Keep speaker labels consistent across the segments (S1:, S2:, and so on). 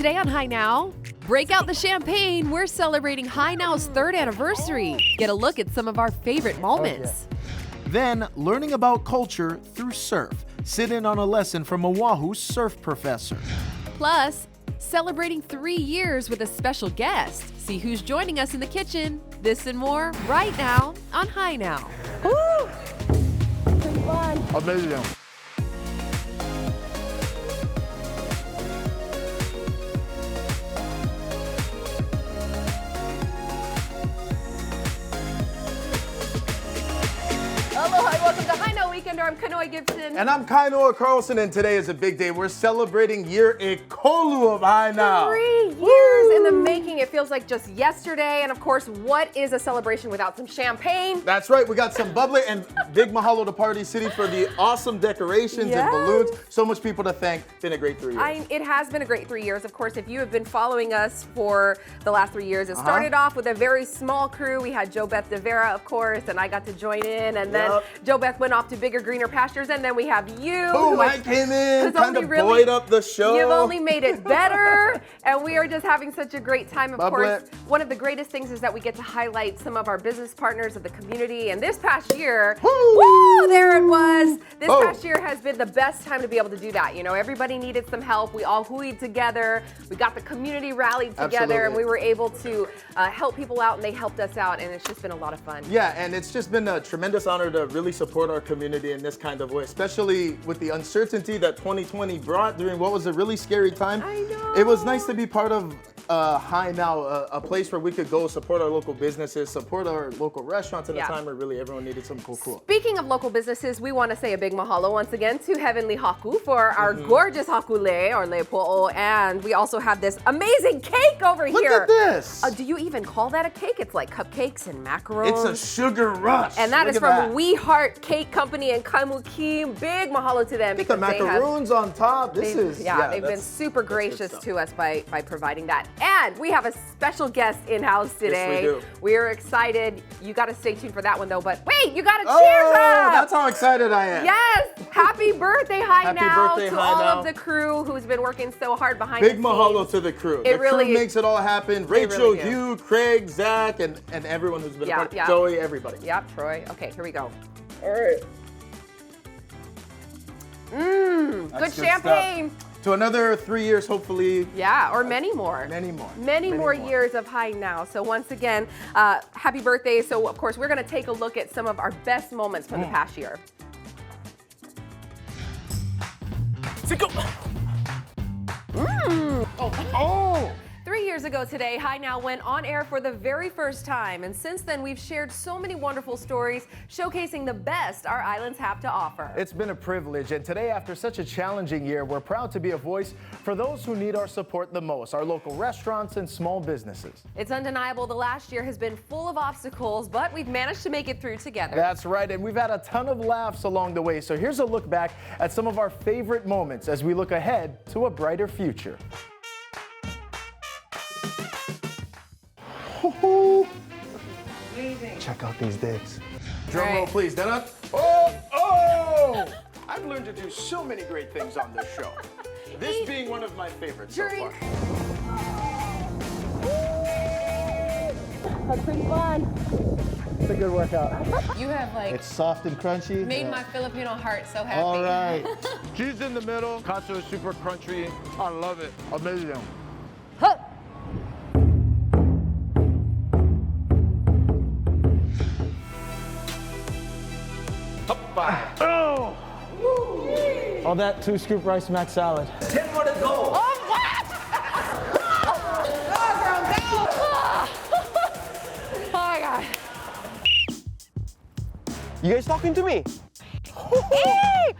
S1: Today on Hi Now, break out the champagne. We're celebrating Hi Now's 3rd anniversary. Get a look at some of our favorite moments.
S2: Then, learning about culture through surf. Sit in on a lesson from Oahu's surf professor.
S1: Plus, celebrating 3 years with a special guest. See who's joining us in the kitchen. This and more right now on Hi Now.
S3: Woo! Pretty fun.
S4: Amazing.
S3: Aloha and welcome to Hi Now Weekender. I'm Kanoe Gibson.
S4: And I'm Kainoa Carlson, and today is a big day. We're celebrating year Ekolu of Hi Now.
S3: 3 years in the making. It feels like just yesterday. And of course, what is a celebration without some champagne?
S4: That's right, we got some bubbly, and big mahalo to Party City for the awesome decorations and balloons. So much people to thank. Been a great 3 years.
S3: It has been a great 3 years. Of course, if you have been following us for the last 3 years, it started off with a very small crew. We had Jo Beth DeVera, of course, and I got to join in. And then Jo Beth went off to bigger, greener pastures. And then we have you.
S4: Boom, I came in, kind of buoyed up the show.
S3: You've only made it better. And we are just having such a great time. Of course, one of the greatest things is that we get to highlight some of our business partners of the community. And this past year, woo, there it was. This past year has been the best time to be able to do that. You know, everybody needed some help. We all hooeyed together. We got the community rallied together, and we were able to help people out, and they helped us out, and it's just been a lot of fun.
S4: Yeah, and it's just been a tremendous honor to really support our community in this kind of way, especially with the uncertainty that 2020 brought during what was a really scary time.
S3: I know.
S4: It was nice to be part of Hi Now, a place where we could go support our local businesses, support our local restaurants at a time where really everyone needed some cool.
S3: Speaking of local businesses, we want to say a big mahalo once again to Heavenly Haku for our gorgeous hakule, or lepo'o, and we also have this amazing cake over here.
S4: Look at this.
S3: Do you even call that a cake? It's like cupcakes and macarons.
S4: It's a sugar rush.
S3: And that is from We Heart Cake Company in Kaimuki. Big mahalo to them.
S4: Look at the macaroons on top. They've
S3: been super gracious to us by providing that. And we have a special guest in-house today.
S4: Yes, we do.
S3: We're excited. You got to stay tuned for that one, though. But wait, you got to cheers up.
S4: That's how excited I am.
S3: Yes. Happy birthday, Hi Now,
S4: birthday,
S3: to
S4: Hi
S3: all
S4: Now.
S3: of the crew who's been working so hard behind the
S4: Big
S3: scenes.
S4: mahalo to the crew.
S3: It
S4: The
S3: really
S4: crew makes it all happen. Rachel,
S3: really do.
S4: you, Craig, Zach, and everyone who's been a part. Joey, everybody.
S3: Yep, Troy. Okay, here we go.
S4: All right.
S3: Good champagne.
S4: Stuff. To another 3 years, hopefully.
S3: Yeah, or many more.
S4: Many more.
S3: Many more years of Hi Now. So once again, happy birthday. So of course, we're going to take a look at some of our best moments from the past year.
S4: Oh!
S3: 3 years ago today, Hi Now went on air for the very first time, and since then we've shared so many wonderful stories showcasing the best our islands have to offer.
S5: It's been a privilege, and today, after such a challenging year, we're proud to be a voice for those who need our support the most, our local restaurants and small businesses.
S3: It's undeniable the last year has been full of obstacles, but we've managed to make it through together.
S5: That's right, and we've had a ton of laughs along the way, so here's a look back at some of our favorite moments as we look ahead to a brighter future.
S4: Check out these dicks.
S5: Drum roll, please, Dana. Oh! I've learned to do so many great things on this show. This being one of my favorites so far.
S3: That's pretty fun.
S5: It's a good workout.
S1: You have
S4: It's soft and crunchy.
S1: made my Filipino heart so happy.
S4: All right.
S5: Cheese in the middle, katsu is super crunchy. I love it. Amazing. Oh! All that 2-scoop rice mac salad.
S4: 10 more to go.
S3: Oh, what? Oh my God.
S5: You guys talking to me?
S3: Hey!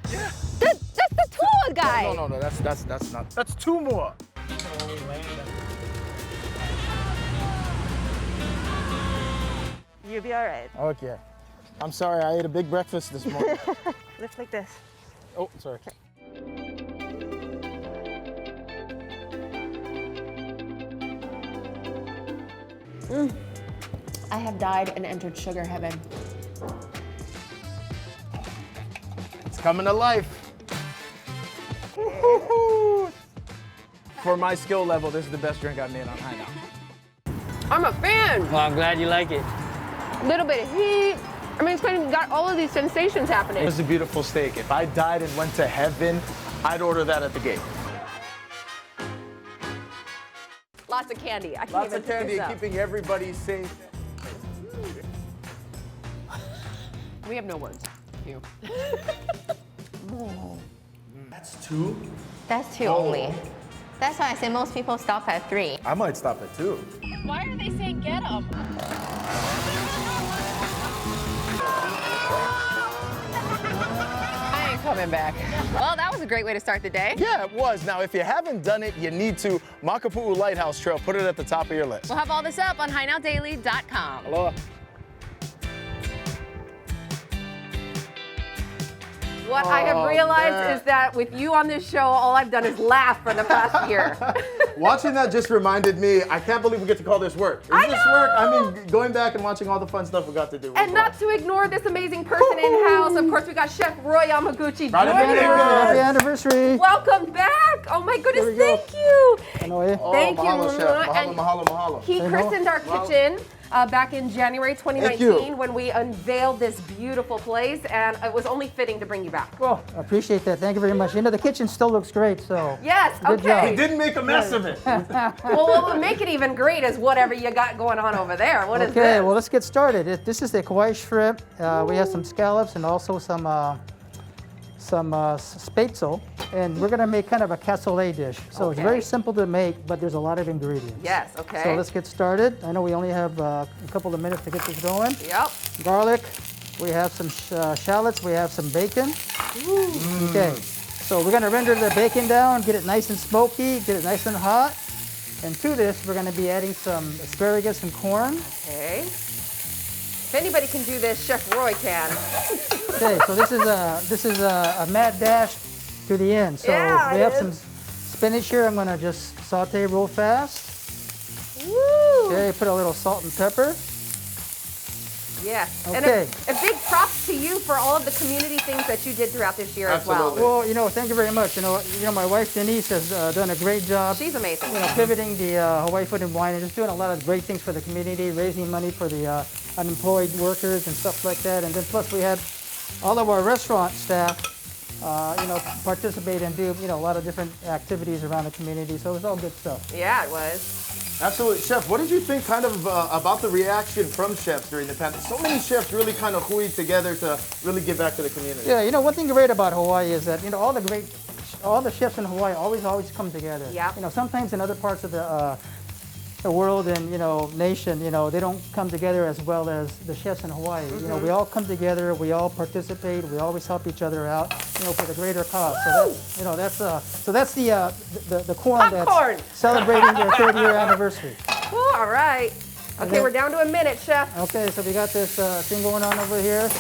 S3: That's the tour guy.
S5: No, that's not. That's 2 more.
S6: You'll be all right.
S5: Okay. I'm sorry, I ate a big breakfast this morning.
S6: Lift like this.
S5: Oh, sorry.
S1: I have died and entered sugar heaven.
S5: It's coming to life.
S6: for my skill level, this is the best drink I've made on High Now.
S3: I'm a fan.
S7: Well, I'm glad you like it.
S3: A little bit of heat. I mean, it's kind of got all of these sensations happening.
S4: It's a beautiful steak. If I died and went to heaven, I'd order that at the gate.
S3: Lots of candy. I can't
S5: Lots
S3: even
S5: of candy,
S3: pick this up.
S5: keeping everybody safe.
S3: We have no words. You.
S4: That's 2?
S8: That's 2 only. That's why I say most people stop at 3.
S4: I might stop at 2.
S1: Why are they saying get them?
S3: I ain't coming back. Well, that was a great way to start the day.
S4: Yeah, it was. Now, if you haven't done it, you need to. Makapu'u Lighthouse Trail, put it at the top of your list.
S3: We'll have all this up on HighNowDaily.com.
S6: Aloha.
S3: What I have realized is that with you on this show, all I've done is laugh for the past year.
S4: Watching that just reminded me, I can't believe we get to call this work. Is this work? I mean, going back and watching all the fun stuff we got to do.
S3: And not to ignore this amazing person in-house. Of course, we got Chef Roy Yamaguchi joining
S9: Happy
S3: us.
S9: anniversary.
S3: Welcome back. Oh my goodness, thank you.
S4: Oh,
S3: Thank you.
S4: mahalo, Chef. Mahalo,
S3: And
S4: mahalo, mahalo.
S3: he christened our kitchen back in January 2019 when we unveiled this beautiful place, and it was only fitting to bring you back.
S9: Well, I appreciate that. Thank you very much. You know, the kitchen still looks great, so.
S3: Yes,
S9: Good job.
S3: okay.
S4: He didn't make a mess of it.
S3: Well, what will make it even great is whatever you got going on over there. What is
S9: Okay,
S3: this?
S9: well, let's get started. This is the Kauai shrimp. We have some scallops and also some spatzel, and we're gonna make kind of a cassoulet dish. So it's very simple to make, but there's a lot of ingredients.
S3: Yes, okay.
S9: So let's get started. I know we only have a couple of minutes to get this going.
S3: Yep.
S9: Garlic, we have some shallots, we have some bacon. Okay, so we're gonna render the bacon down, get it nice and smoky, get it nice and hot. And to this, we're gonna be adding some asparagus and corn.
S3: Okay. If anybody can do this, Chef Roy can.
S9: Okay, so this is a mad dash to the end. So
S3: Yeah,
S9: we
S3: it
S9: have
S3: is.
S9: some spinach here. I'm gonna just saute real fast.
S3: Woo!
S9: Okay, put a little salt and pepper.
S3: Yes. And
S9: Okay.
S3: a big props to you for all of the community things that you did throughout this year as well.
S9: Well, you know, thank you very much. You know, my wife Denise has done a great job.
S3: She's amazing.
S9: You know, pivoting the Hawaii Food and Wine and just doing a lot of great things for the community, raising money for the unemployed workers and stuff like that. And then plus we had all of our restaurant staff, you know, participate and do, you know, a lot of different activities around the community. So it was all good stuff.
S3: Yeah, it was.
S4: Absolutely. Chef, what did you think kind of about the reaction from chefs during the pandemic? So many chefs really kind of hooied together to really give back to the community.
S9: Yeah, you know, one thing great about Hawaii is that, you know, all the chefs in Hawaii always come together.
S3: Yeah.
S9: You know, sometimes in other parts of the world and, you know, nation, you know, they don't come together as well as the chefs in Hawaii. You know, we all come together, we all participate, we always help each other out, you know, for the greater cause. So that's, you know, that's the corn
S3: Popcorn.
S9: that's celebrating their 3rd-year anniversary.
S3: Woo, all right. Okay, we're down to a minute, Chef.
S9: Okay, so we got this thing going on over here.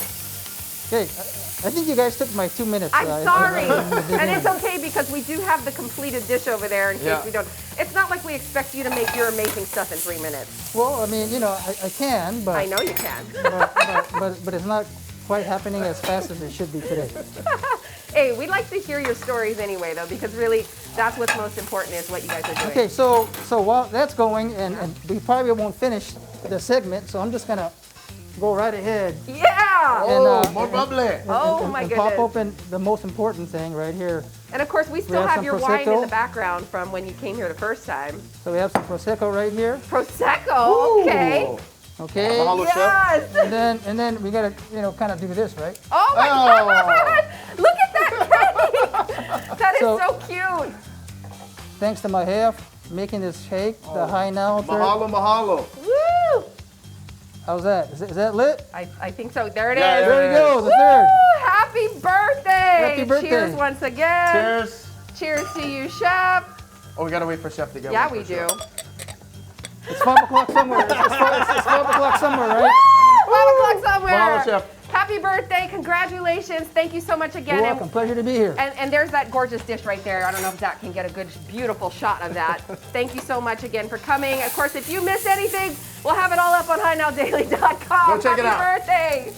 S9: Okay, I think you guys took my 2 minutes.
S3: I'm sorry. And it's okay because we do have the completed dish over there in case we don't. It's not like we expect you to make your amazing stuff in 3 minutes.
S9: Well, I mean, you know, I can, but
S3: I know you can.
S9: but it's not quite happening as fast as it should be today.
S3: Hey, we like to hear your stories anyway, though, because really that's what's most important is what you guys are doing.
S9: Okay, so while that's going, and we probably won't finish the segment, so I'm just gonna go right ahead.
S3: Yeah!
S9: And,
S4: more bubbly.
S3: Oh, my
S9: and
S3: goodness.
S9: pop open the most important thing right here.
S3: And of course, we still
S9: have
S3: have
S9: some
S3: your wine in
S9: Prosecco.
S3: the background from when you came here the first time.
S9: So we have some Prosecco right here.
S3: Prosecco, okay.
S9: Okay.
S4: Mahalo, Chef.
S3: Yes!
S9: And then we gotta, you know, kind of do this, right?
S3: Oh my God! Look at that cake! That is so cute.
S9: Thanks to my half making this cake, the high now.
S4: Mahalo, mahalo.
S3: Woo!
S9: How's that? Is that lit?
S3: I think so. There it is.
S4: Yeah,
S9: There we go, the
S3: Woo!
S9: 3rd.
S3: Happy birthday!
S9: Happy birthday.
S3: Cheers once again.
S4: Cheers.
S3: Cheers to you, Chef.
S4: Oh, we gotta wait for Chef to get
S3: Yeah,
S4: one
S3: we
S4: for
S3: do.
S4: sure.
S9: It's 5 o'clock somewhere. It's 5 o'clock somewhere, right?
S3: 5 o'clock somewhere.
S4: Mahalo, Chef.
S3: Happy birthday. Congratulations. Thank you so much again.
S9: You're welcome. Pleasure to be here.
S3: And there's that gorgeous dish right there. I don't know if Zach can get a good, beautiful shot of that. Thank you so much again for coming. Of course, if you missed anything, we'll have it all up on HighNowDaily.com.
S4: Go check it out.
S3: Happy birthday.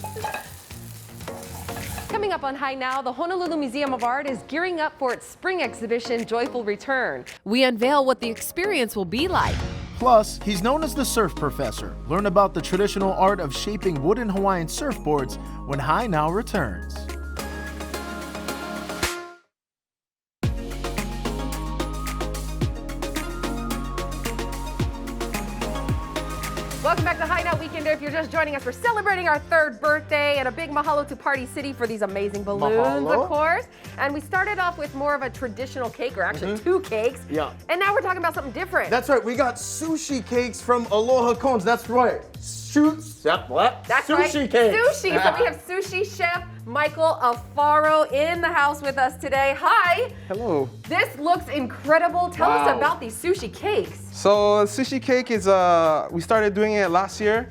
S3: Coming up on High Now, the Honolulu Museum of Art is gearing up for its spring exhibition, Joyful Return.
S1: We unveil what the experience will be like.
S2: Plus, he's known as the Surf Professor. Learn about the traditional art of shaping wooden Hawaiian surfboards when High Now returns.
S3: Welcome back to High Now Weekender. If you're just joining us, we're celebrating our 3rd birthday, and a big mahalo to Party City for these amazing balloons,
S4: Mahalo.
S3: of course. And we started off with more of a traditional cake, or actually 2 cakes.
S4: Yeah.
S3: And now we're talking about something different.
S4: That's right. We got sushi cakes from Aloha Cones. That's right. What?
S3: That's
S4: sushi
S3: right.
S4: cakes.
S3: Sushi. So we have sushi chef Michael Alfaro in the house with us today. Hi.
S6: Hello.
S3: This looks incredible. Tell us about these sushi cakes.
S7: So Sushi Cake is, we started doing it last year.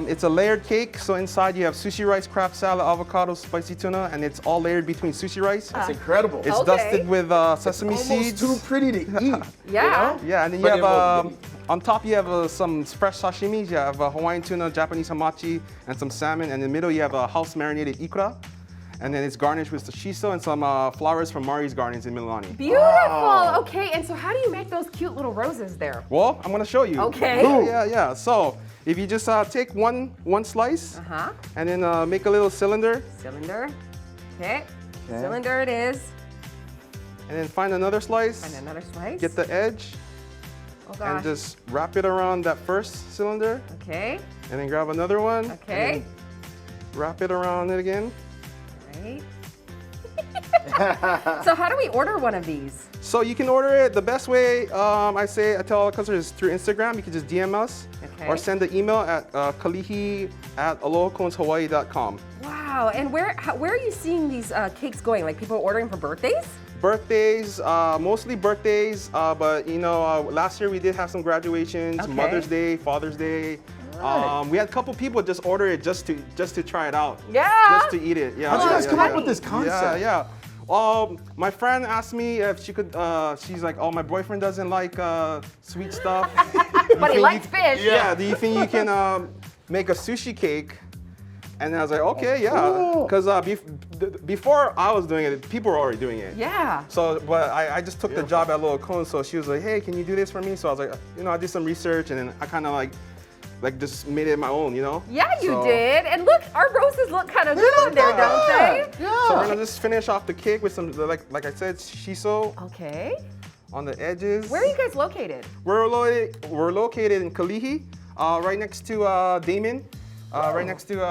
S7: It's a layered cake, so inside you have sushi rice, crab salad, avocado, spicy tuna, and it's all layered between sushi rice.
S4: That's incredible.
S7: It's
S3: Okay.
S7: dusted with sesame
S4: Almost
S7: seeds.
S4: too pretty to eat.
S3: Yeah.
S7: Yeah, and then you
S4: But
S7: have, on top you have some fresh sashimi. You have Hawaiian tuna, Japanese hamachi, and some salmon. And in the middle you have a house marinated ikura. And then it's garnished with shiso and some flowers from Mari's Gardens in Mililani.
S3: Beautiful. Okay, and so how do you make those cute little roses there?
S7: Well, I'm gonna show you.
S3: Okay.
S7: Yeah. So if you just take one slice and then make a little cylinder.
S3: Cylinder. Okay. Cylinder it is.
S7: And then find another slice.
S3: And another slice.
S7: Get the edge.
S3: Oh gosh.
S7: And just wrap it around that first cylinder.
S3: Okay.
S7: And then grab another one.
S3: Okay.
S7: And then wrap it around it again.
S3: Right. So how do we order one of these?
S7: So you can order it the best way, I tell all the customers is through Instagram. You can just DM us or send an email at kalihi@alohaconeshawaii.com.
S3: Wow, and where are you seeing these cakes going? Like people are ordering for birthdays?
S7: Birthdays, mostly birthdays, but you know, last year we did have some graduations,
S3: Okay.
S7: Mother's Day, Father's Day. We had a couple people just order it just to try it out.
S3: Yeah.
S7: Just to eat it. Yeah.
S4: How'd you guys come up
S3: funny.
S4: with this concept?
S7: Yeah. My friend asked me if she could, she's like, oh, my boyfriend doesn't like sweet stuff.
S3: But he likes fish.
S7: Yeah, do you think you can make a sushi cake? And I was like, okay, yeah. Because before I was doing it, people were already doing it.
S3: Yeah.
S7: So, but I just took the job at Little Cone, so she was like, hey, can you do this for me? So I was like, you know, I did some research and then I kind of like just made it my own, you know?
S3: Yeah, you did. And look, our roses look kind of good on there, don't they?
S7: So we're gonna just finish off the cake with some, like I said, shiso
S3: Okay.
S7: on the edges.
S3: Where are you guys located?
S7: We're located in Kalihi, right next to Damon, right next to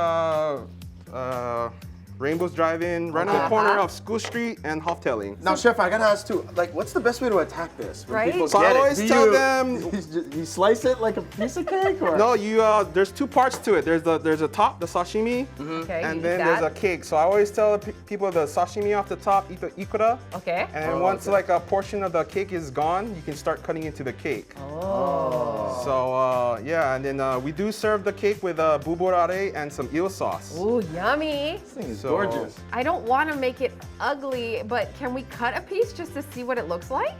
S7: Rainbow's Drive-In, right on the corner of School Street and Hoftailing.
S4: Now, Chef, I gotta ask too, like, what's the best way to attack this? When
S3: Right?
S4: people
S7: So I
S4: get it?
S7: always
S4: Do
S7: tell
S4: you-
S7: them-
S4: You slice it like a piece of cake, or?
S7: No, there's 2 parts to it. There's a top, the sashimi,
S3: Okay.
S7: and
S3: you
S7: then
S3: eat
S7: there's a
S3: that.
S7: cake. So I always tell people the sashimi off the top, eat the ikura,
S3: Okay.
S7: and then once like a portion of the cake is gone, you can start cutting into the cake.
S3: Oh.
S7: So yeah, and then we do serve the cake with buburare and some eel sauce.
S3: Ooh, yummy.
S4: This thing is
S7: So-
S4: gorgeous.
S3: I don't want to make it ugly, but can we cut a piece just to see what it looks like?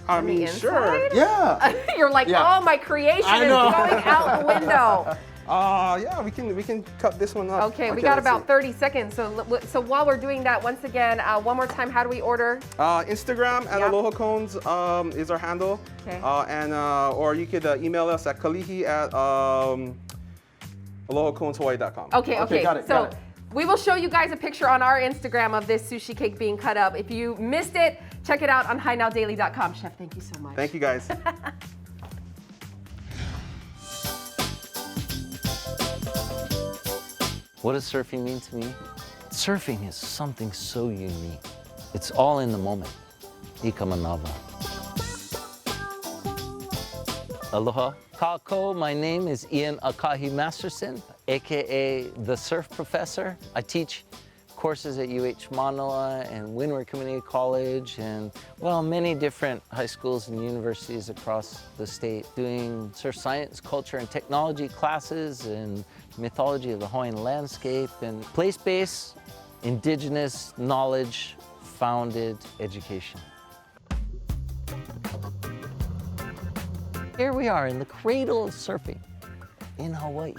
S7: I
S3: On the
S7: mean, sure.
S3: inside?
S4: Yeah.
S3: You're like,
S4: Yeah.
S3: oh, my creation
S4: I
S3: is
S4: know.
S3: going out the window.
S7: Yeah, we can cut this one up.
S3: Okay, we
S4: Okay,
S3: got
S4: let's
S3: about
S4: see.
S3: 30 seconds. So while we're doing that, once again, one more time, how do we order?
S7: Instagram at
S3: Yeah.
S7: Aloha Cones is our handle.
S3: Okay.
S7: Or you could email us at kalihi at alohaconeshawaii.com.
S3: Okay.
S4: got it,
S3: So
S4: got it.
S3: we will show you guys a picture on our Instagram of this sushi cake being cut up. If you missed it, check it out on highnowdaily.com. Chef, thank you so much.
S7: Thank you guys.
S10: What does surfing mean to me? Surfing is something so unique. It's all in the moment. Ika manawa. Aloha. Kako, my name is Ian Akahi Masterson, AKA the Surf Professor. I teach courses at UH Manoa and Windward Community College and, well, many different high schools and universities across the state doing surf science, culture, and technology classes and mythology of the Hawaiian landscape and place-based, indigenous, knowledge-founded education. Here we are in the cradle of surfing in Hawaii.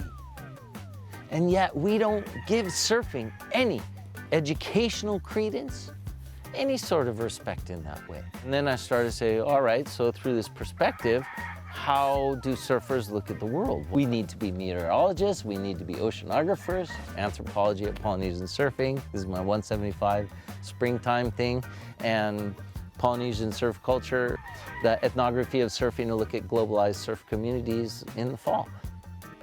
S10: And yet we don't give surfing any educational credence, any sort of respect in that way. And then I started to say, all right, so through this perspective, how do surfers look at the world? We need to be meteorologists, we need to be oceanographers, anthropology at Polynesian surfing. This is my 175 springtime thing. And Polynesian surf culture, the ethnography of surfing to look at globalized surf communities in the fall.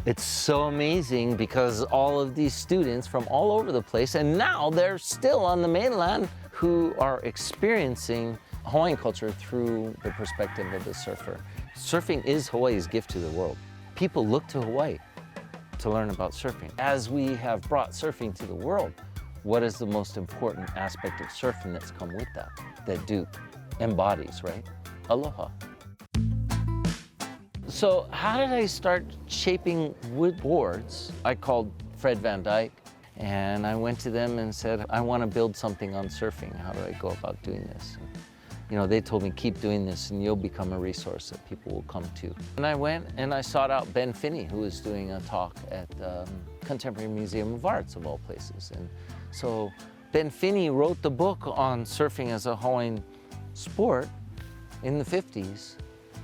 S10: It's so amazing because all of these students from all over the place, and now they're still on the mainland, who are experiencing Hawaiian culture through the perspective of the surfer. Surfing is Hawaii's gift to the world. People look to Hawaii to learn about surfing. As we have brought surfing to the world, what is the most important aspect of surfing that's come with that Duke embodies, right? Aloha. So how did I start shaping wood boards? I called Fred Van Dyke and I went to them and said, I want to build something on surfing. How do I go about doing this? You know, they told me, keep doing this and you'll become a resource that people will come to. And I went and I sought out Ben Finney, who was doing a talk at Contemporary Museum of Arts, of all places. And so Ben Finney wrote the book on surfing as a Hawaiian sport in the 50s.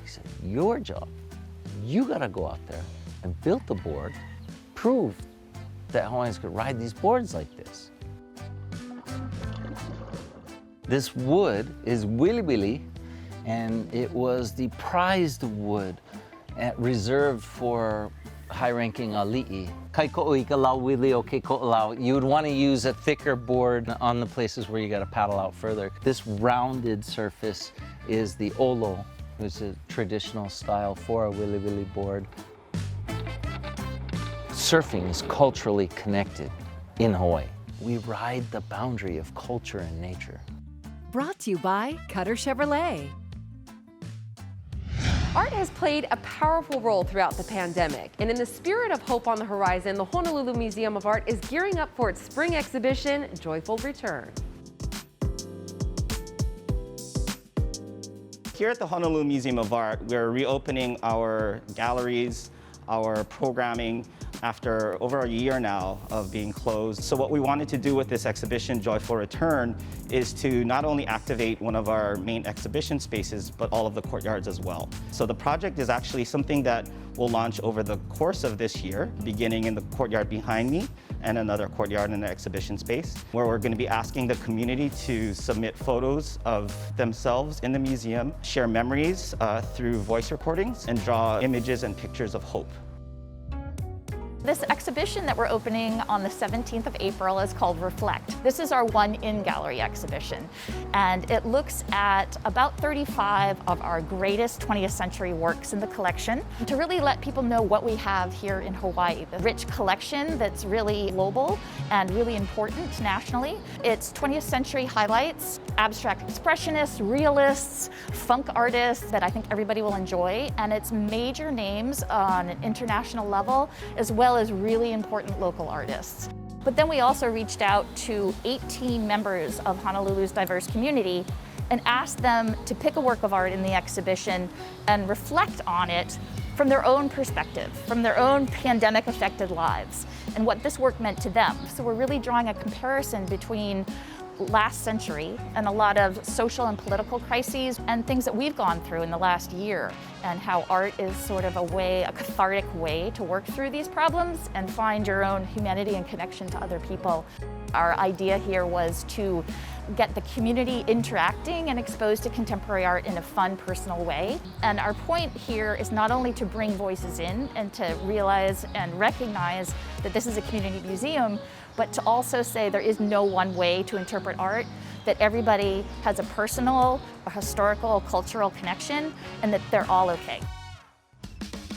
S10: He said, your job, you gotta go out there and build the board, prove that Hawaiians could ride these boards like this. This wood is wili wili, and it was the prized wood reserved for high-ranking ali'i. Kai ko'u ika lau wili o ke ko'u lau. You would want to use a thicker board on the places where you got to paddle out further. This rounded surface is the olo, which is a traditional style for a wili wili board. Surfing is culturally connected in Hawaii. We ride the boundary of culture and nature.
S1: Brought to you by Cutter Chevrolet.
S3: Art has played a powerful role throughout the pandemic, and in the spirit of hope on the horizon, the Honolulu Museum of Art is gearing up for its spring exhibition, Joyful Return.
S11: Here at the Honolulu Museum of Art, we're reopening our galleries, our programming, after over a year now of being closed. So what we wanted to do with this exhibition, Joyful Return, is to not only activate one of our main exhibition spaces, but all of the courtyards as well. So the project is actually something that will launch over the course of this year, beginning in the courtyard behind me and another courtyard in the exhibition space, where we're going to be asking the community to submit photos of themselves in the museum, share memories through voice recordings, and draw images and pictures of hope.
S12: This exhibition that we're opening on the 17th of April is called Reflect. This is our one in-gallery exhibition, and it looks at about 35 of our greatest 20th century works in the collection to really let people know what we have here in Hawaii. The rich collection that's really global and really important nationally. It's 20th century highlights, abstract expressionists, realists, funk artists that I think everybody will enjoy, and it's major names on an international level as well as really important local artists. But then we also reached out to 18 members of Honolulu's diverse community and asked them to pick a work of art in the exhibition and reflect on it from their own perspective, from their own pandemic-affected lives, and what this work meant to them. So we're really drawing a comparison between last century and a lot of social and political crises and things that we've gone through in the last year, and how art is sort of a cathartic way to work through these problems and find your own humanity and connection to other people. Our idea here was to get the community interacting and exposed to contemporary art in a fun, personal way. And our point here is not only to bring voices in and to realize and recognize that this is a community museum, but to also say there is no one way to interpret art, that everybody has a personal, a historical, cultural connection, and that they're all okay.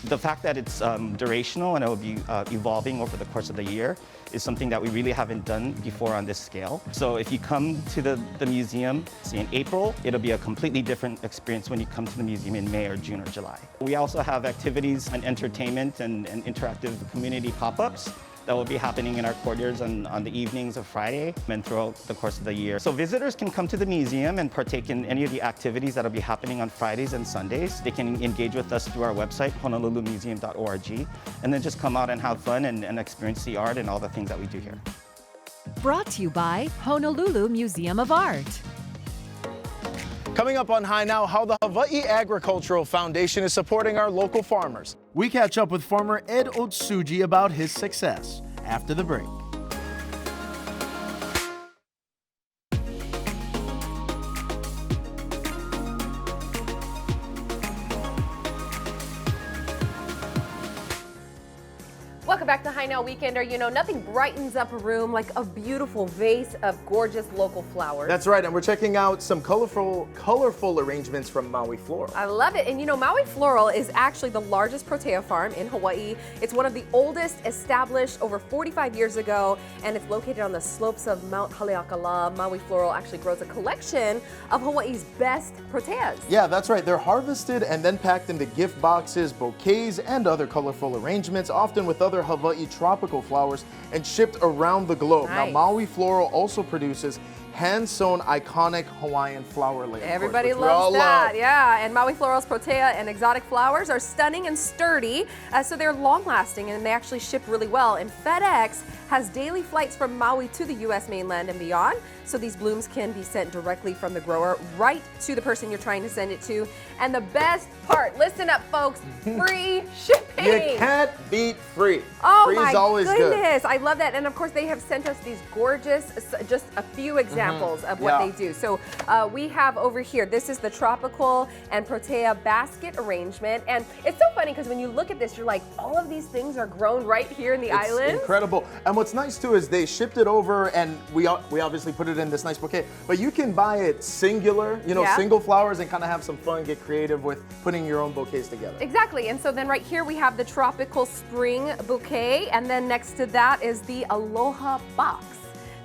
S11: The fact that it's durational and it will be evolving over the course of the year is something that we really haven't done before on this scale. So if you come to the museum, say in April, it'll be a completely different experience when you come to the museum in May or June or July. We also have activities and entertainment and interactive community pop-ups that will be happening in our courtyards on the evenings of Friday and throughout the course of the year. So visitors can come to the museum and partake in any of the activities that will be happening on Fridays and Sundays. They can engage with us through our website, honolulumuseum.org, and then just come out and have fun and experience the art and all the things that we do here.
S13: Brought to you by Honolulu Museum of Art.
S2: Coming up on High Now, how the Hawaii Agricultural Foundation is supporting our local farmers. We catch up with farmer Ed Otsuji about his success after the break.
S3: Welcome back to High Now Weekender. You know, nothing brightens up a room like a beautiful vase of gorgeous local flowers.
S4: That's right, and we're checking out some colorful arrangements from Maui Floral.
S3: I love it. And you know, Maui Floral is actually the largest protea farm in Hawaii. It's one of the oldest, established over 45 years ago, and it's located on the slopes of Mount Haleakala. Maui Floral actually grows a collection of Hawaii's best proteas.
S4: Yeah, that's right. They're harvested and then packed into gift boxes, bouquets, and other colorful arrangements, often with other Hawaii tropical flowers, and shipped around the globe.
S3: Nice.
S4: Now, Maui Floral also produces hand-sewn iconic Hawaiian flower lace.
S3: Everybody loves that, yeah. And Maui Floral's protea and exotic flowers are stunning and sturdy, so they're long-lasting and they actually ship really well. And FedEx has daily flights from Maui to the U.S. mainland and beyond, so these blooms can be sent directly from the grower right to the person you're trying to send it to. And the best part, listen up, folks, free shipping.
S4: You can't beat free.
S3: Oh
S4: Free's
S3: my
S4: always
S3: goodness,
S4: good.
S3: I love that. And of course, they have sent us these gorgeous, just a few examples of what they do. So we have over here, this is the tropical and protea basket arrangement. And it's so funny because when you look at this, you're like, all of these things are grown right here in the island.
S4: It's incredible. And what's nice too is they shipped it over, and we obviously put it in this nice bouquet, but you can buy it singular, you know, single flowers, and kind of have some fun, get creative with putting your own bouquets together.
S3: Exactly. And so then right here we have the tropical spring bouquet, and then next to that is the Aloha box.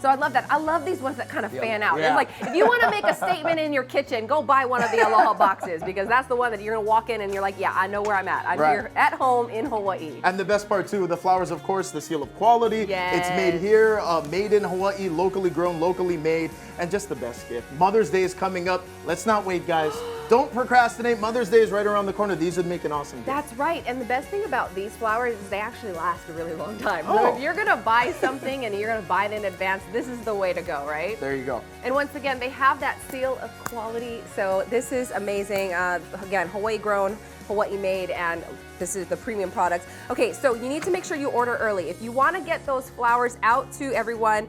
S3: So I love that. I love these ones that kind of fan out.
S4: Yeah.
S3: It's like, if you want to make a statement in your kitchen, go buy one of the Aloha boxes, because that's the one that you're going to walk in and you're like, yeah, I know where I'm at. I'm here at home in Hawaii.
S4: And the best part too, the flowers, of course, the seal of quality.
S3: Yes.
S4: It's made here, made in Hawaii, locally grown, locally made, and just the best gift. Mother's Day is coming up. Let's not wait, guys. Don't procrastinate. Mother's Day is right around the corner. These would make an awesome gift.
S3: That's right. And the best thing about these flowers is they actually last a really long time. So if you're going to buy something and you're going to buy it in advance, this is the way to go, right?
S4: There you go.
S3: And once again, they have that seal of quality. So this is amazing. Again, Hawaii grown, Hawaii made, and this is the premium products. Okay, so you need to make sure you order early. If you want to get those flowers out to everyone,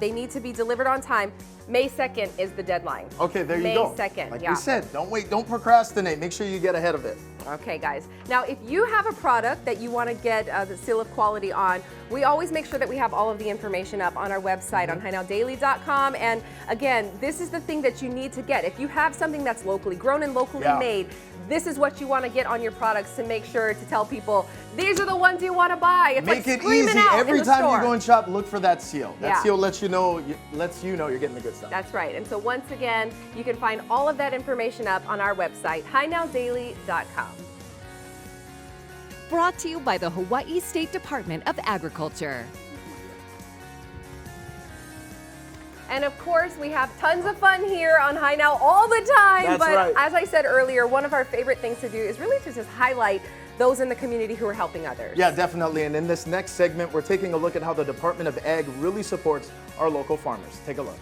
S3: they need to be delivered on time. May 2nd is the deadline.
S4: Okay, there you go.
S3: May 2nd,
S4: like we said, don't wait, don't procrastinate. Make sure you get ahead of it.
S3: Okay, guys. Now, if you have a product that you want to get the seal of quality on, we always make sure that we have all of the information up on our website on HighNowDaily.com. And again, this is the thing that you need to get. If you have something that's locally grown and locally made, this is what you want to get on your products to make sure to tell people, these are the ones you want to buy. It's
S4: Make
S3: like
S4: it easy. Every time
S3: store.
S4: you go and shop, look for that seal. That seal lets you know you're getting the good stuff.
S3: That's right. And so once again, you can find all of that information up on our website, HighNowDaily.com.
S13: Brought to you by the Hawaii State Department of Agriculture.
S3: And of course, we have tons of fun here on High Now all the time.
S4: That's
S3: but
S4: right.
S3: as I said earlier, one of our favorite things to do is really to just highlight those in the community who are helping others.
S4: Yeah, definitely. And in this next segment, we're taking a look at how the Department of Ag really supports our local farmers. Take a look.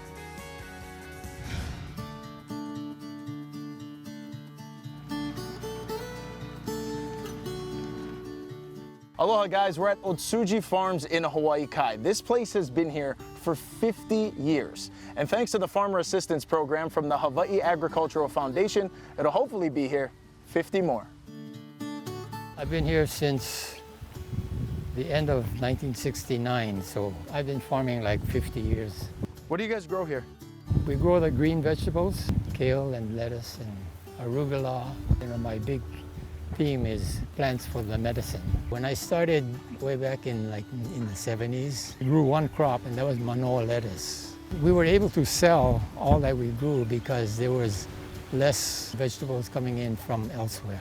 S4: Aloha guys, we're at Otsuji Farms in Hawaii Kai. This place has been here for 50 years. And thanks to the Farmer Assistance Program from the Hawaii Agricultural Foundation, it'll hopefully be here 50 more.
S14: I've been here since the end of 1969, so I've been farming like 50 years.
S4: What do you guys grow here?
S14: We grow the green vegetables, kale and lettuce and arugula. You know, my big theme is plants for the medicine. When I started way back in the 70s, we grew one crop, and that was Manoa lettuce. We were able to sell all that we grew because there was less vegetables coming in from elsewhere.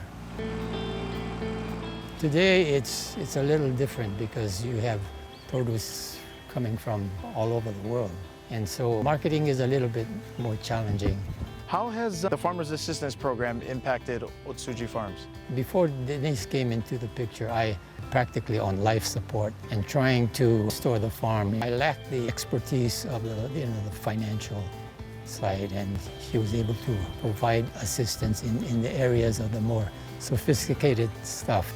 S14: Today it's a little different because you have produce coming from all over the world. And so marketing is a little bit more challenging.
S4: How has the Farmers Assistance Program impacted Otsuji Farms?
S14: Before Denise came into the picture, I practically on life support and trying to restore the farm. I lacked the expertise of the financial side, and she was able to provide assistance in the areas of the more sophisticated stuff.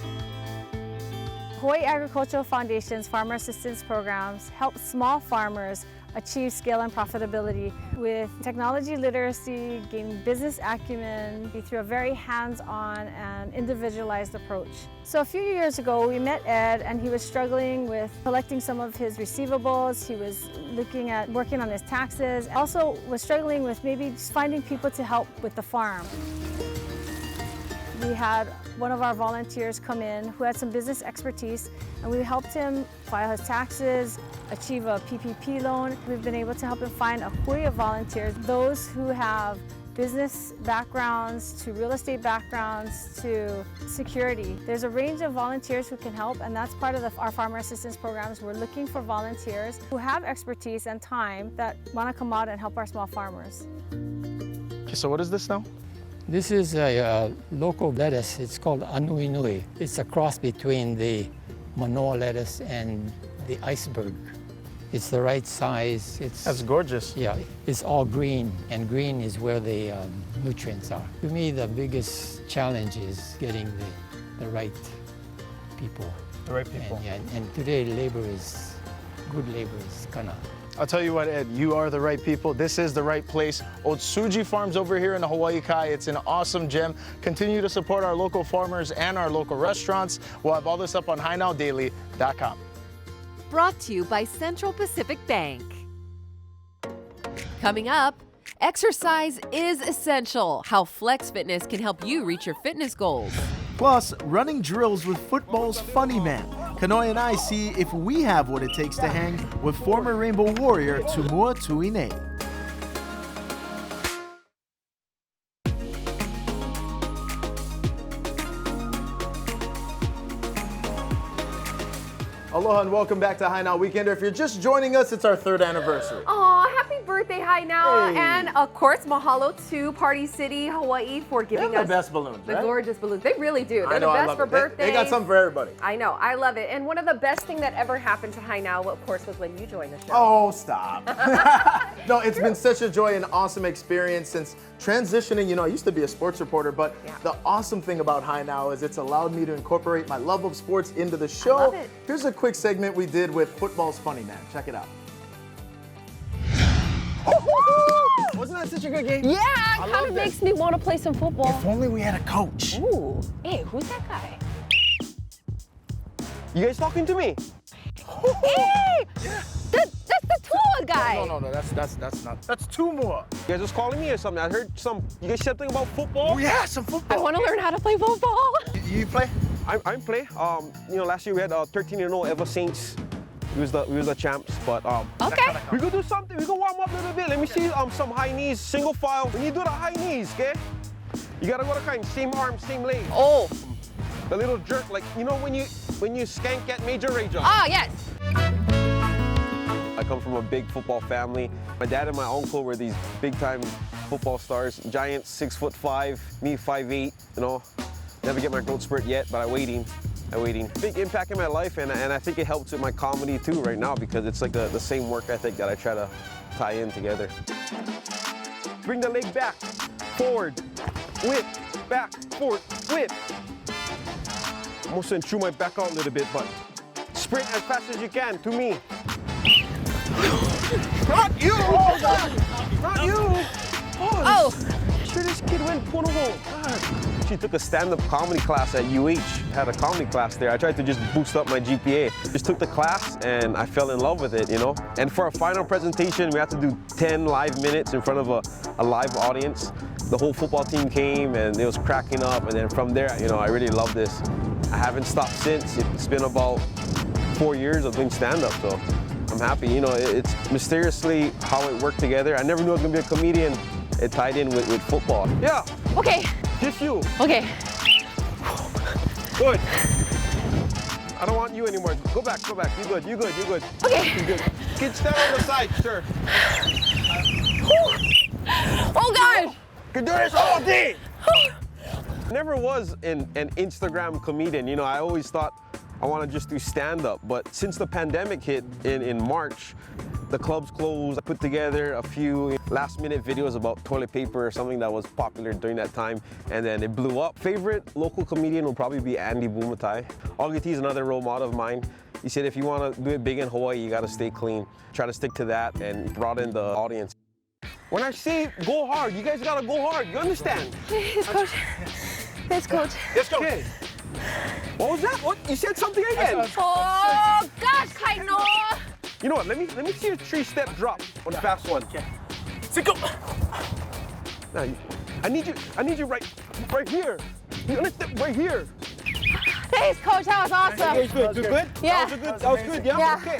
S15: Hawaii Agricultural Foundation's Farmer Assistance Programs help small farmers achieve scale and profitability with technology literacy, gaining business acumen through a very hands-on and individualized approach. So a few years ago, we met Ed, and he was struggling with collecting some of his receivables. He was looking at working on his taxes. Also was struggling with maybe just finding people to help with the farm. We had one of our volunteers come in who had some business expertise, and we helped him file his taxes, achieve a PPP loan. We've been able to help him find a Hawaii of volunteers, those who have business backgrounds to real estate backgrounds to security. There's a range of volunteers who can help, and that's part of our farmer assistance programs. We're looking for volunteers who have expertise and time that want to come out and help our small farmers.
S4: Okay, so what is this now?
S14: This is a local lettuce. It's called Anui Nui. It's a cross between the Manoa lettuce and the iceberg. It's the right size.
S4: That's gorgeous.
S14: Yeah, it's all green, and green is where the nutrients are. To me, the biggest challenge is getting the right people.
S4: The right people.
S14: And today, good labor is kind of.
S4: I'll tell you what, Ed, you are the right people. This is the right place. Otsuji Farms over here in the Hawaii Kai. It's an awesome gem. Continue to support our local farmers and our local restaurants. We'll have all this up on HiNowDaily.com.
S13: Brought to you by Central Pacific Bank. Coming up, exercise is essential. How Flex Fitness can help you reach your fitness goals.
S2: Plus, running drills with football's funny man. Kanoe and I see if we have what it takes to hang with former Rainbow Warrior Tumua Tuine.
S4: Aloha and welcome back to Hi Now Weekender. If you're just joining us, it's our 3rd anniversary.
S3: Aw, happy birthday, Hi Now.
S4: Hey.
S3: And of course, mahalo to Party City, Hawaii for giving us
S4: the best balloons,
S3: the
S4: right?
S3: gorgeous balloons. They really do. They're
S4: I know,
S3: the
S4: I
S3: best
S4: love
S3: for
S4: it.
S3: birthdays.
S4: They got something for everybody.
S3: I know, I love it. And one of the best things that ever happened to Hi Now, of course, was when you joined the show.
S4: Oh, stop. No, it's been such a joy and awesome experience since transitioning. You know, I used to be a sports reporter, but the awesome thing about Hi Now is it's allowed me to incorporate my love of sports into the show.
S3: I love it.
S4: Here's a quick segment we did with Football's Funny Man. Check it out. Wasn't that such a good game?
S3: Yeah, it kind of makes me want to play some football.
S4: If only we had a coach.
S3: Ooh, hey, who's that guy?
S16: You guys talking to me?
S3: Hey, that's the Tua guy.
S5: No, that's not. That's two more.
S16: You guys was calling me or something? I heard you guys said something about football.
S5: Oh, yeah, some football.
S3: I want to learn how to play football.
S4: You play?
S16: I'm play. You know, last year we had 13-0 Ever Saints. We was the champs, but
S3: okay.
S16: We could do something. We could warm up a little bit. Let me see some high knees, single file. When you do the high knees, okay? You gotta go to kind, same arm, same leg.
S3: Oh.
S16: The little jerk, like you know when you skank at Major Ray John.
S3: Ah, yes.
S16: I come from a big football family. My dad and my uncle were these big-time football stars. Giants, 6'5", me 5'8". You know, never get my growth spurt yet, but I'm waiting. Big impact in my life, and I think it helps with my comedy too right now because it's like the same work ethic that I try to tie in together. Bring the leg back, forward, whip, back, forward, whip. I'm almost gonna chew my back out a little bit, but sprint as fast as you can to me. Not you! Not you! Oh! Sure, this kid went portable. God. She took a stand-up comedy class at UH. Had a comedy class there. I tried to just boost up my GPA. Just took the class and I fell in love with it, you know? And for our final presentation, we had to do 10 live minutes in front of a live audience. The whole football team came and it was cracking up. And then from there, you know, I really love this. I haven't stopped since. It's been about 4 years of doing stand-up, so I'm happy. You know, it's mysteriously how it worked together. I never knew I was gonna be a comedian. It tied in with football. Yeah.
S3: Okay.
S16: Just you.
S3: Okay.
S16: Good. I don't want you anymore. Go back. You good.
S3: Okay.
S16: You good. Kid, stand on the side, sir.
S3: Oh gosh.
S16: Could do this all day. Never was an Instagram comedian. You know, I always thought I want to just do stand-up. But since the pandemic hit in March, the clubs closed. I put together a few last-minute videos about toilet paper or something that was popular during that time, and then it blew up. Favorite local comedian will probably be Andy Bumatai. August is another role model of mine. He said if you want to do it big in Hawaii, you got to stay clean. Try to stick to that and brought in the audience. When I say go hard, you guys got to go hard. You understand?
S3: Yes, coach. Yes, coach.
S16: Let's go. Okay. What was that? What? You said something again.
S3: Oh, gosh, Kaino.
S16: You know what? Let me see a 3-step drop on the fast one. Okay. Sit go. Now, I need you right here. You understand? Right here.
S3: Thanks, coach. That was awesome.
S16: Okay, good. Good?
S3: Yeah.
S16: That was good. Yeah.
S3: Yeah.
S16: Okay.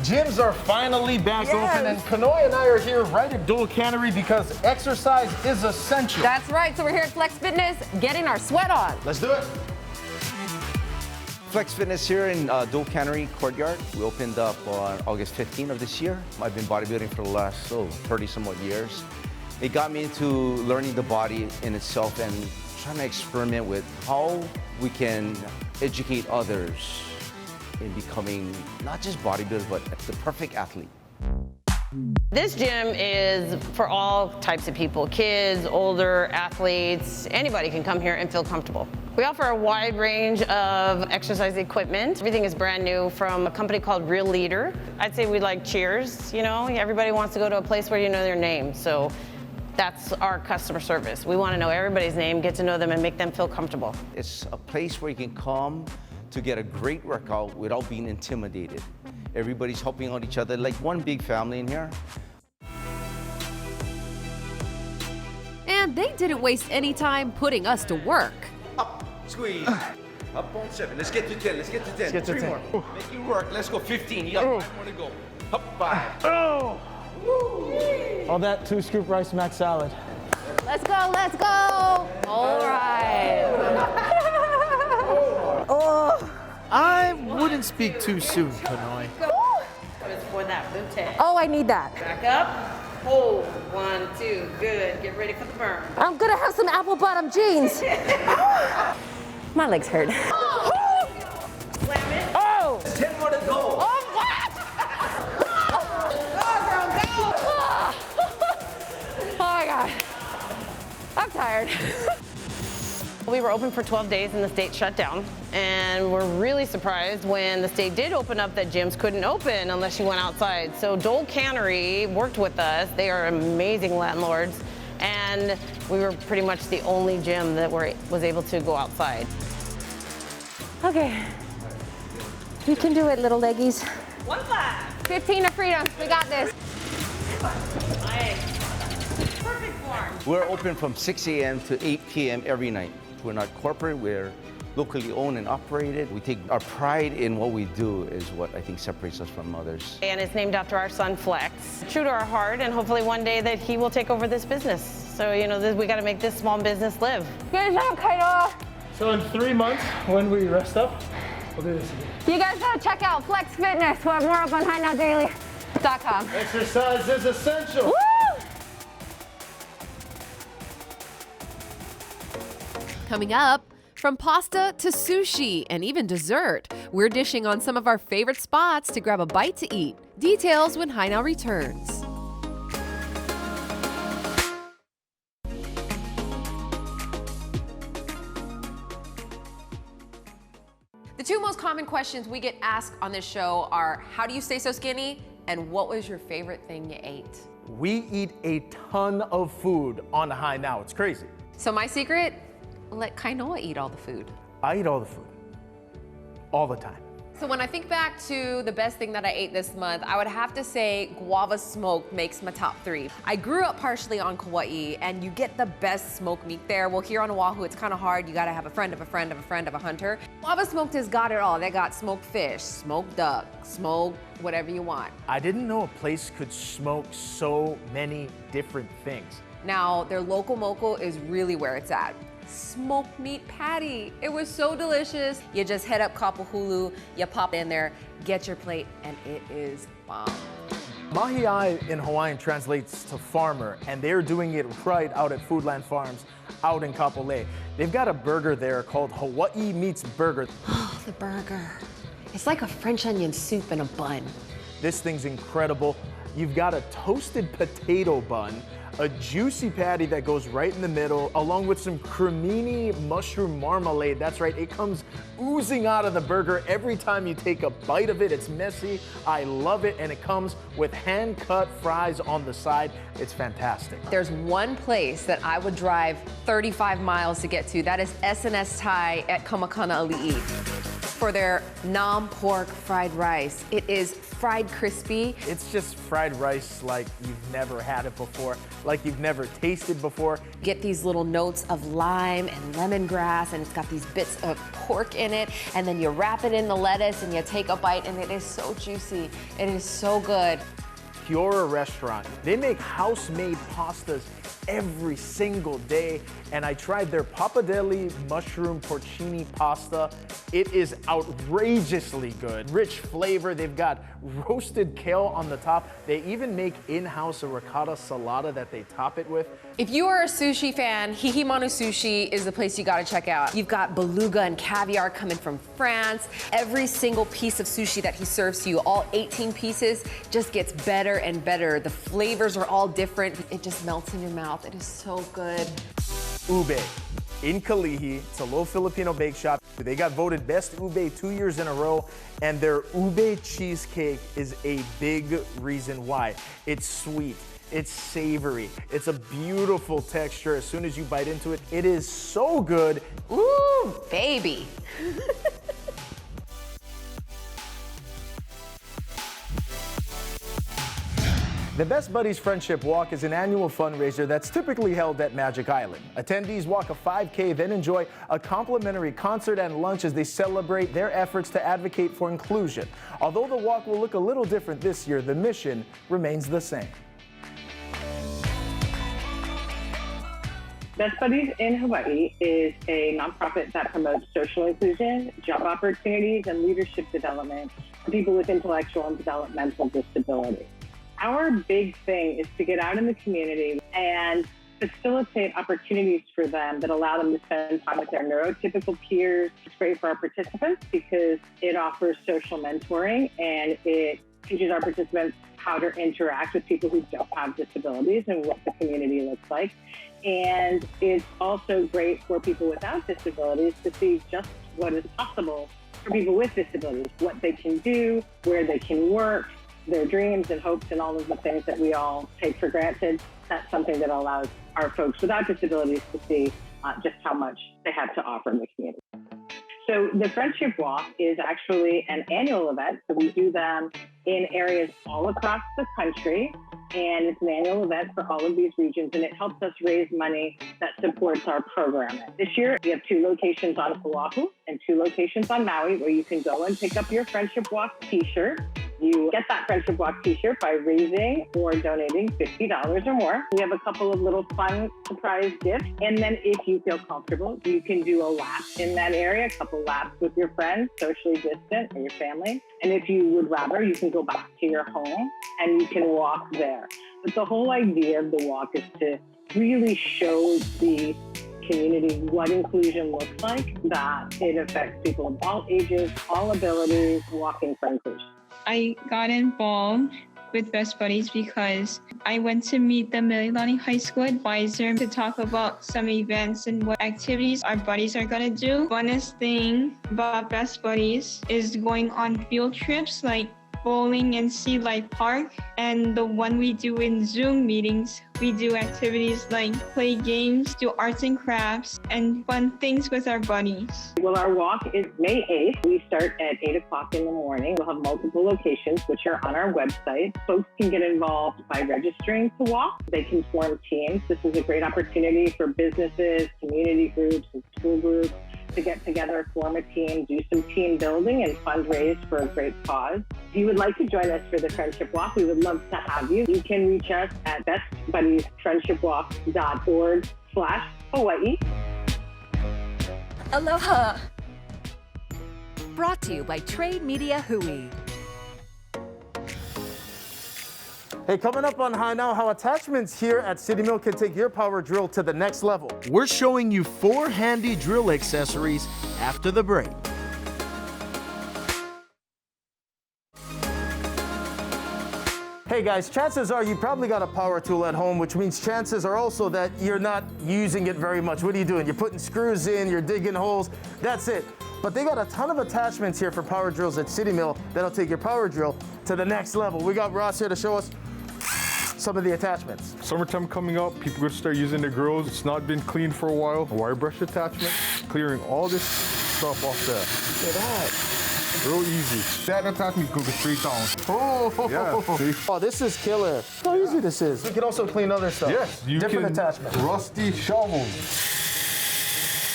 S2: Gyms are finally back open, and Kanoi and I are here right at Dole Cannery because exercise is essential.
S3: That's right. So we're here at Flex Fitness getting our sweat on.
S2: Let's do it.
S17: Flex Fitness here in Dole Cannery Courtyard. We opened up on August 15th of this year. I've been bodybuilding for the last 30 somewhat years. It got me into learning the body in itself and trying to experiment with how we can educate others in becoming not just bodybuilders, but the perfect athlete.
S18: This gym is for all types of people, kids, older, athletes, anybody can come here and feel comfortable. We offer a wide range of exercise equipment. Everything is brand new from a company called Real Leader. I'd say we like Cheers, you know, everybody wants to go to a place where you know their name. So that's our customer service. We want to know everybody's name, get to know them and make them feel comfortable.
S17: It's a place where you can come to get a great workout without being intimidated. Everybody's helping out each other like one big family in here.
S1: And they didn't waste any time putting us to work.
S17: Up, squeeze. Up on 7. Let's get to 10. Let's get to 10.
S2: Let's get to
S17: 3
S2: 10.
S17: more. Make it work. Let's go 15. You got 5 more to go. Up 5.
S2: Oh! All that 2-scoop rice mac salad.
S3: Let's go, let's go. All right.
S2: Oh, I wouldn't speak too soon, Kanoi.
S18: It's for that rotate.
S3: Oh, I need that.
S18: Back up, hold, 1, 2, good. Get ready for the burn.
S3: I'm gonna have some apple bottom jeans. My legs hurt.
S18: Slam it.
S3: Oh!
S17: 10 more to go.
S3: Oh, what? Go, girl, go! Oh my God. I'm tired.
S18: We were open for 12 days and the state shut down. And we're really surprised when the state did open up that gyms couldn't open unless you went outside. So Dole Cannery worked with us. They are amazing landlords. And we were pretty much the only gym that was able to go outside.
S3: Okay. We can do it, little leggies.
S18: 1 flat.
S3: 15 of freedom. We got this.
S18: Nice. Perfect form.
S17: We're open from 6 a.m. to 8 p.m. every night. We're not corporate, we're locally owned and operated. We take our pride in what we do is what I think separates us from others.
S18: And it's named after our son, Flex. True to our heart, and hopefully one day that he will take over this business. So, you know, we got to make this small business live.
S3: Good job, Kaito.
S2: So in 3 months, when we rest up, we'll do this again.
S3: You guys gotta check out Flex Fitness. We'll have more up on HighNowDaily.com.
S2: Exercise is essential.
S3: Woo!
S1: Coming up, from pasta to sushi and even dessert, we're dishing on some of our favorite spots to grab a bite to eat. Details when Hi Now returns.
S3: The 2 most common questions we get asked on this show are, how do you stay so skinny? And what was your favorite thing you ate?
S2: We eat a ton of food on Hi Now. It's crazy.
S3: So my secret, let Kainoa eat all the food.
S2: I eat all the food. All the time.
S3: So when I think back to the best thing that I ate this month, I would have to say guava smoked makes my top 3. I grew up partially on Kauai, and you get the best smoked meat there. Well, here on Oahu, it's kind of hard. You gotta have a friend of a friend of a friend of a hunter. Guava smoked has got it all. They got smoked fish, smoked duck, smoked whatever you want.
S2: I didn't know a place could smoke so many different things.
S3: Now, their local moco is really where it's at. smoked meat patty. It was so delicious. You just head up Kapahulu, you pop in there, get your plate, and it is bomb.
S2: Mahi'ai in Hawaiian translates to farmer, and they're doing it right out at Foodland Farms out in Kapolei. They've got a burger there called Hawaii Meats Burger.
S3: Oh, the burger. It's like a French onion soup in a bun.
S2: This thing's incredible. You've got a toasted potato bun, a juicy patty that goes right in the middle, along with some cremini mushroom marmalade. That's right, it comes oozing out of the burger every time you take a bite of it. It's messy, I love it, and it comes with hand-cut fries on the side. It's fantastic.
S3: There's one place that I would drive 35 miles to get to. That is S&S Thai at Kamakana Ali'i for their nam pork fried rice. It is fried crispy.
S2: It's just fried rice like you've never had it before, like you've never tasted before.
S3: Get these little notes of lime and lemongrass, and it's got these bits of pork in it, and then you wrap it in the lettuce and you take a bite, and it is so juicy. It is so good.
S2: Piora Restaurant. They make house-made pastas every single day, and I tried their pappardelle mushroom porcini pasta. It is outrageously good. Rich flavor. They've got roasted kale on the top. They even make in-house a ricotta salata that they top it with.
S3: If you are a sushi fan, Hihimanu Sushi is the place you gotta check out. You've got beluga and caviar coming from France. Every single piece of sushi that he serves to you, all 18 pieces, just gets better and better. The flavors are all different. It just melts in your mouth. It is so good.
S2: Ube in Kalihi. It's a little Filipino bake shop. They got voted best ube 2 years in a row, and their ube cheesecake is a big reason why. It's sweet, it's savory, it's a beautiful texture. As soon as you bite into it, it is so good.
S3: Ooh, baby.
S2: The Best Buddies Friendship Walk is an annual fundraiser that's typically held at Magic Island. Attendees walk a 5K, then enjoy a complimentary concert and lunch as they celebrate their efforts to advocate for inclusion. Although the walk will look a little different this year, the mission remains the same.
S19: Best Buddies in Hawaii is a nonprofit that promotes social inclusion, job opportunities, and leadership development for people with intellectual and developmental disabilities. Our big thing is to get out in the community and facilitate opportunities for them that allow them to spend time with their neurotypical peers. It's great for our participants because it offers social mentoring and it teaches our participants how to interact with people who don't have disabilities and what the community looks like. And it's also great for people without disabilities to see just what is possible for people with disabilities, what they can do, where they can work, their dreams and hopes and all of the things that we all take for granted. That's something that allows our folks without disabilities to see just how much they have to offer in the community. So the Friendship Walk is actually an annual event. So we do them in areas all across the country. And it's an annual event for all of these regions, and it helps us raise money that supports our programming. This year, we have 2 locations on Oahu and 2 locations on Maui where you can go and pick up your Friendship Walk t-shirt. You get that Friendship Walk t-shirt by raising or donating $50 or more. We have a couple of little fun surprise gifts. And then if you feel comfortable, you can do a lap in that area, a couple laps with your friends, socially distant, or your family. And if you would rather, you can go back to your home and you can walk there. But the whole idea of the walk is to really show the community what inclusion looks like, that it affects people of all ages, all abilities, walking for inclusion.
S20: I got involved with Best Buddies because I went to meet the Mililani High School advisor to talk about some events and what activities our buddies are going to do. Funnest thing about Best Buddies is going on field trips like bowling in Sea Life Park, and the one we do in Zoom meetings, we do activities like play games, do arts and crafts, and fun things with our buddies.
S19: Well, our walk is May 8th. We start at 8 o'clock in the morning. We'll have multiple locations, which are on our website. Folks can get involved by registering to walk. They can form teams. This is a great opportunity for businesses, community groups, and school groups to get together, form a team, do some team building, and fundraise for a great cause. If you would like to join us for the Friendship Walk, we would love to have you. You can reach us at bestbuddiesfriendshipwalk.org/Hawaii.
S21: Aloha.
S22: Brought to you by Trade Media Hui.
S2: Hey, coming up on High Now, how attachments here at City Mill can take your power drill to the next level. We're showing you 4 handy drill accessories after the break. Hey guys, chances are you probably got a power tool at home, which means chances are also that you're not using it very much. What are you doing? You're putting screws in, you're digging holes, that's it. But they got a ton of attachments here for power drills at City Mill that'll take your power drill to the next level. We got Ross here to show us some of the attachments.
S23: Summertime coming up, people are gonna start using their grills. It's not been cleaned for a while. A wire brush attachment, clearing all this stuff off there.
S2: Look at that.
S23: Real easy. That attachment goes straight down.
S2: Oh,
S23: yeah, see?
S2: Oh, this is killer. How easy this is. You can also clean other stuff.
S23: Yes, you
S2: different
S23: can.
S2: attachments.
S23: Rusty shovels.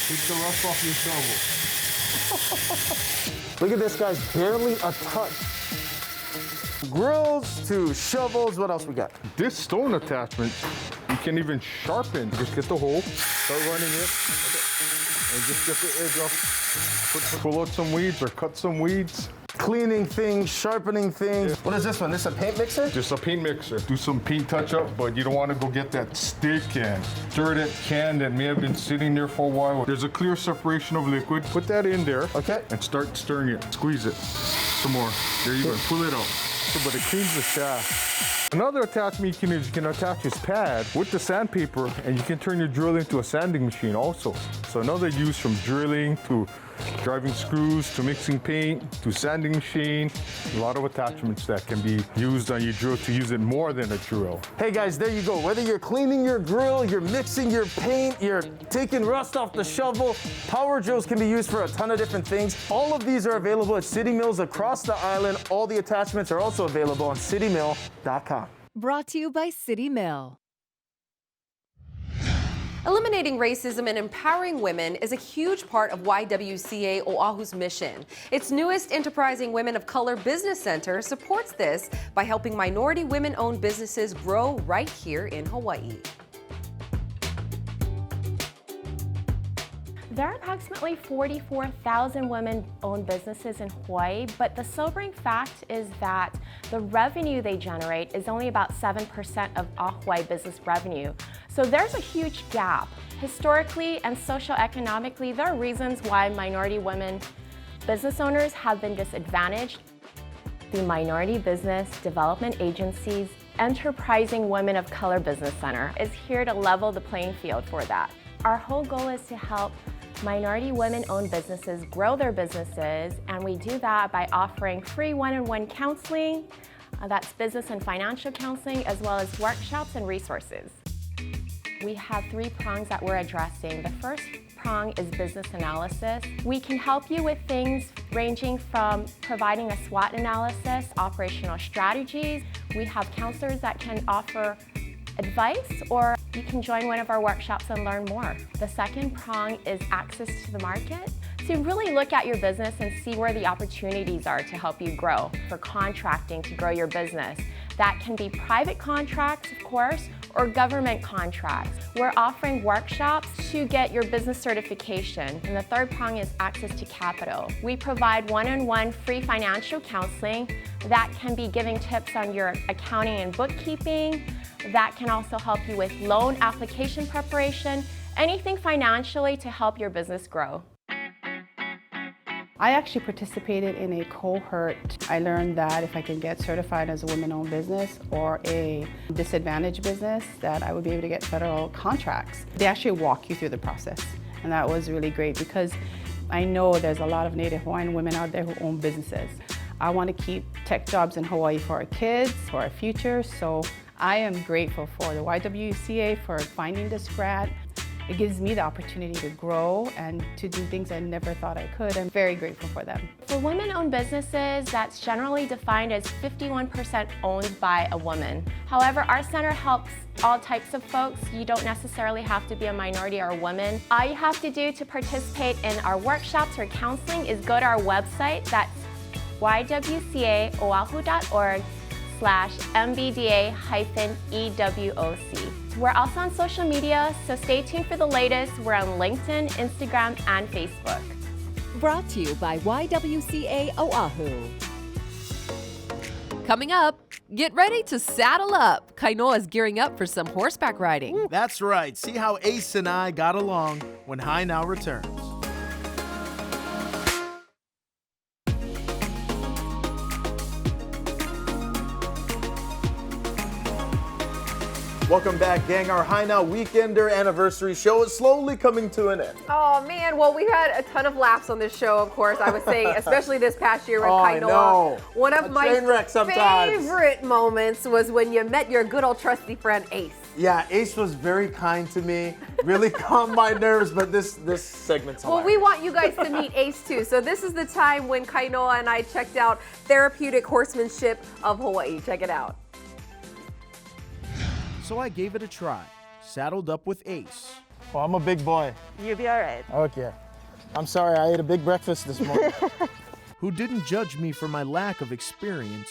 S23: Take the rust off your shovel.
S2: Look at this, guys, barely a touch. Grills to shovels, what else we got?
S23: This stone attachment, you can even sharpen. Just get the hole, start running it, and just get the edge off. Pull out some weeds or cut some weeds.
S2: Cleaning things, sharpening things. Yeah. What is this one? This a paint mixer?
S23: Just a paint mixer. Do some paint touch-up, but you don't want to go get that stick and stir that can that may have been sitting there for a while. There's a clear separation of liquid. Put that in there.
S2: Okay.
S23: And start stirring it. Squeeze it. Some more. There you go. Pull it out. But it cleans the shaft. Another attachment you can use, you can attach this pad with the sandpaper, and you can turn your drill into a sanding machine also. So another use from drilling to driving screws to mixing paint to sanding machine. A lot of attachments that can be used on your drill to use it more than a drill.
S2: Hey guys, there you go. Whether you're cleaning your grill, you're mixing your paint, you're taking rust off the shovel, power drills can be used for a ton of different things. All of these are available at City Mills across the island. All the attachments are also available on citymill.com.
S22: Brought to you by City Mill.
S1: Eliminating racism and empowering women is a huge part of YWCA Oahu's mission. Its newest enterprising Women of Color Business Center supports this by helping minority women-owned businesses grow right here in Hawaii.
S24: There are approximately 44,000 women-owned businesses in Hawaii, but the sobering fact is that the revenue they generate is only about 7% of Hawaii business revenue. So there's a huge gap. Historically and socioeconomically, there are reasons why minority women business owners have been disadvantaged. The Minority Business Development Agency's Enterprising Women of Color Business Center is here to level the playing field for that. Our whole goal is to help minority women-owned businesses grow their businesses, and we do that by offering free one-on-one counseling, that's business and financial counseling, as well as workshops and resources. We have 3 prongs that we're addressing. The first prong is business analysis. We can help you with things ranging from providing a SWOT analysis, operational strategies. We have counselors that can offer advice, or you can join one of our workshops and learn more. The second prong is access to the market. So you really look at your business and see where the opportunities are to help you grow, for contracting to grow your business. That can be private contracts, of course, or government contracts. We're offering workshops to get your business certification. And the third prong is access to capital. We provide one-on-one free financial counseling that can be giving tips on your accounting and bookkeeping. That can also help you with loan application preparation, anything financially to help your business grow.
S25: I actually participated in a cohort. I learned that if I can get certified as a women-owned business or a disadvantaged business, that I would be able to get federal contracts. They actually walk you through the process, and that was really great because I know there's a lot of Native Hawaiian women out there who own businesses. I want to keep tech jobs in Hawaii for our kids, for our future, so I am grateful for the YWCA for finding this grant. It gives me the opportunity to grow and to do things I never thought I could. I'm very grateful for them.
S24: For women-owned businesses, that's generally defined as 51% owned by a woman. However, our center helps all types of folks. You don't necessarily have to be a minority or a woman. All you have to do to participate in our workshops or counseling is go to our website. That's ywcaoahu.org/mbda-EWOC. We're also on social media, so stay tuned for the latest. We're on LinkedIn, Instagram, and Facebook.
S22: Brought to you by YWCA Oahu. Coming up, get ready to saddle up. Kainoa is gearing up for some horseback riding.
S2: That's right. See how Ace and I got along when High Now returns. Welcome back, gang. Our High Now Weekender anniversary show is slowly coming to an end.
S3: Oh man, well we had a ton of laughs on this show, of course. I was saying, especially this past year with
S2: I
S3: Kainoa.
S2: know.
S3: One of my
S2: train wreck sometimes.
S3: favorite moments was when you met your good old trusty friend Ace.
S2: Yeah, Ace was very kind to me, really calmed my nerves, but this segment's hilarious.
S3: Well, we want you guys to meet Ace too. So this is the time when Kainoa and I checked out Therapeutic Horsemanship of Hawaii. Check it out.
S2: So I gave it a try, saddled up with Ace.
S4: Oh, I'm a big boy.
S6: You'll be all right.
S4: Okay. I'm sorry, I ate a big breakfast this morning.
S2: Who didn't judge me for my lack of experience.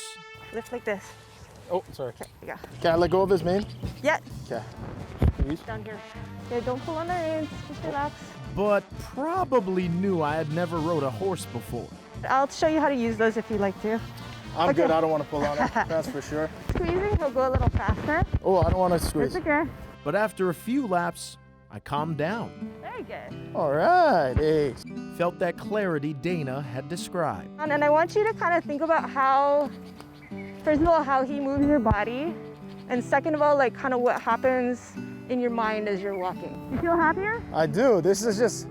S6: Lift like this.
S4: Oh, sorry.
S6: Okay, you go.
S4: Can I let go of his mane?
S6: Yeah.
S4: Okay. Please.
S6: Down here. Yeah, don't pull on the reins. Just relax.
S2: But probably knew I had never rode a horse before.
S6: I'll show you how to use those if you'd like to.
S4: I'm
S6: Okay.
S4: good. I don't want to pull on it. That's for sure.
S6: Squeezing, he'll go a little faster.
S4: Oh, I don't want to squeeze.
S6: It's okay.
S2: But after a few laps, I calmed down.
S6: Very good.
S4: All right, Ace.
S2: Felt that clarity Dana had described.
S6: And I want you to kind of think about how, first of all, how he moves your body. And second of all, like kind of what happens in your mind as you're walking. You feel happier?
S4: I do. This is just,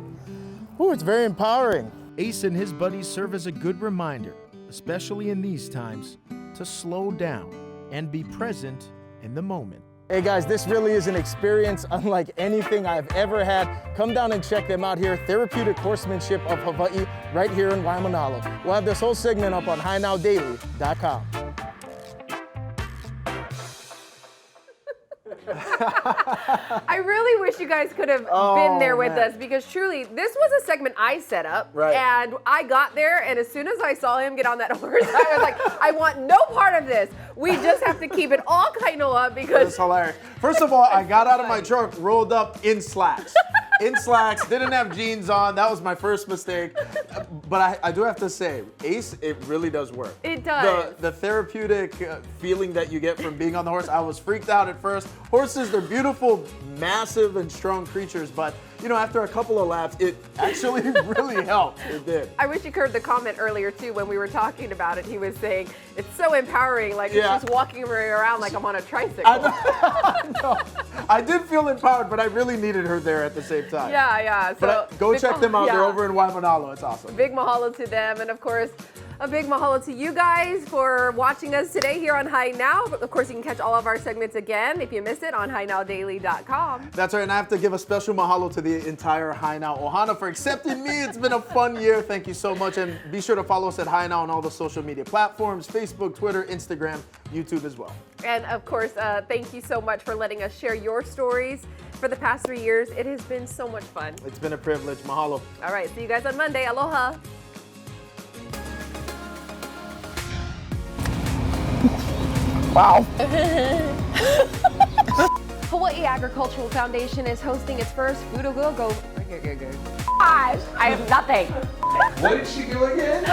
S4: ooh, it's very empowering.
S2: Ace and his buddies serve as a good reminder, especially in these times, to slow down and be present in the moment.
S4: Hey guys, this really is an experience unlike anything I've ever had. Come down and check them out here, Therapeutic Horsemanship of Hawaii, right here in Waimanalo. We'll have this whole segment up on HighNowDaily.com.
S3: I really wish you guys could have been there with us, because truly, this was a segment I set up.
S4: Right.
S3: And I got there, and as soon as I saw him get on that horse, I was like, I want no part of this. We just have to keep it all Kainoa because
S2: That's hilarious. First of all, I got out of my truck, rolled up in slacks. In slacks, didn't have jeans on. That was my first mistake. But I do have to say, Ace, it really does work.
S3: It does.
S2: The therapeutic feeling that you get from being on the horse, I was freaked out at first. Horses, they're beautiful, massive and strong creatures, but you know, after a couple of laps, it actually really helped. It did.
S3: I wish you heard the comment earlier too when we were talking about it. He was saying it's so empowering, like
S2: Yeah.
S3: it's just walking around like I'm on a tricycle.
S2: I know. I did feel empowered, but I really needed her there at the same time.
S3: Yeah. So
S2: But go
S3: big
S2: check them out.
S3: yeah.
S2: They're over in Waimanalo. It's awesome.
S3: Big mahalo to them, and of course, a big mahalo to you guys for watching us today here on High Now. Of course, you can catch all of our segments again if you missed it on HighNowDaily.com.
S2: That's right, and I have to give a special mahalo to the entire High Now Ohana for accepting me. It's been a fun year. Thank you so much, and be sure to follow us at High Now on all the social media platforms, Facebook, Twitter, Instagram, YouTube as well.
S3: And of course, thank you so much for letting us share your stories for the past 3 years. It has been so much fun.
S2: It's been a privilege. Mahalo.
S3: All right, see you guys on Monday. Aloha.
S4: Wow.
S1: Hawaii Agricultural Foundation is hosting its first Gosh, I have nothing.
S7: What did she do again?